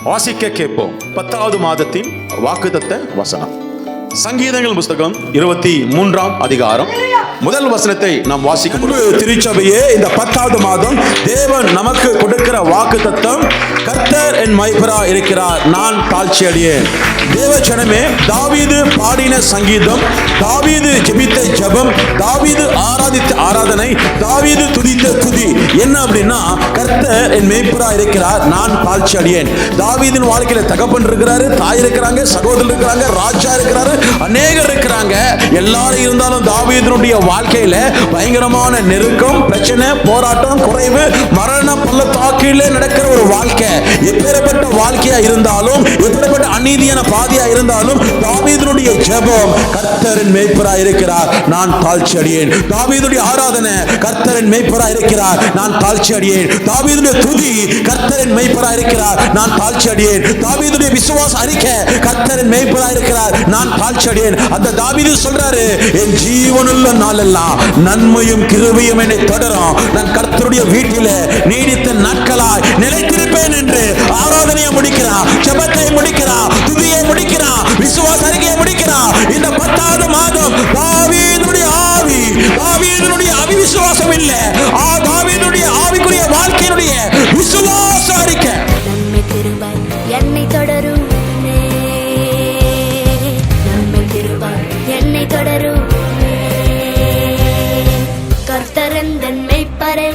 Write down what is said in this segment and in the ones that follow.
வாசிக்க கேட்போம். 10வது மாதத்தின் வாக்குத்தத்த வசனம் சங்கீதங்கள் புஸ்தகம் 23ஆம் அதிகாரம் முதல் வசனத்தை நாம் வாசிக்கும் பொழுது, திருச்சபையே, இந்த 10வது மாதம் தேவன் நமக்கு கொடுக்கிற வாக்குத்தத்தம், கர்த்தர் என் மேய்ப்பராய் இருக்கிறார், நான் தாழ்ச்சி அடையேன். தேவஜனமே, தாவீது பாடின சங்கீதம், தாவீது ஜெபித்த ஜெபம், தாவீது ஆராதித்த ஆராதனை, தாவீது துதித்த துதி என்ன அப்படின்னா, கர்த்தர் என் மேய்ப்பராய் இருக்கிறார், நான் தாழ்ச்சி அடையேன். தாவீதின் வாழ்க்கையில தகப்பன் இருக்கிறாரு, தாய் இருக்கிறாங்க, சகோதரர் இருக்கிறாங்க, ராஜா இருக்கிறாரு, அநேகர் இருக்கிறாங்க. எல்லாரும் இருந்தாலும் தாவீதினுடைய வாழ்க்கையில பயங்கரமான நெருக்கம், பிரச்சனை, போராட்டம், குறைவு, மரணம் பள்ளத்தாக்கிலே நடக்கிற ஒரு வாழ்க்கை. எப்பேற்பட்ட வாழ்க்கையா இருந்தாலும், எப்பேற்பட்ட அநீதியான பாதியா இருந்தாலும், தாவீதினுடைய ஜெபம், கர்த்தரின் மேய்ப்பராய் இருக்கிறார், நான் தாழ்ச்சி அடையேன். தாவீதுடைய ஆராதனை, கர்த்தரின் மேய்ப்பராய் இருக்கிறார், நான் தாழ்ச்சி அடையேன். தாவீதுடைய துதி, கர்த்தரின் மேய்ப்பராய் இருக்கிறார், நான் தாழ்ச்சி அடையேன். தாவீதுடைய விசுவாச அறிக்கை, கர்த்தரின் மேய்ப்பராய் இருக்கிறார், நான் தாழ்ச்சி அடையேன். அந்த தாவீது சொல்றாரு, என் ஜீவனுள்ள நாளெல்லாம் நன்மையும் கிருபையும் என்னை தொடரும், நான் கர்த்தருடைய வீட்டிலே நீடித்த நாட்களாய் நிலைத்திருப்பேன் என்று ஆராதனையை முடிக்கிறான், ஜெபத்தை முடிக்கிறான், துதியை முடிக்கிறான், விசுவாச அறிக்கையை முடிக்கிறான். இந்த 10வது மாதம் தாவீதுடைய ஆவி, தாவீதுடைய அவிசுவாசம் இல்ல, தாவீதுடைய ஆவிக்குரிய வாழ்க்கையினுடைய விசுவாச அறிக்கை. நன்மை கிருபை என்னை தொடரும், நன்மை கிருபை என்னை தொடரும். கர்த்தரன் மேய்ப்பரே,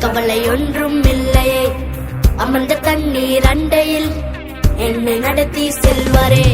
கவலை ஒன்றும் இல்லையே, அமர்ந்த தண்ணீர் அண்டையில் என்னை நடத்தி செல்வாரே.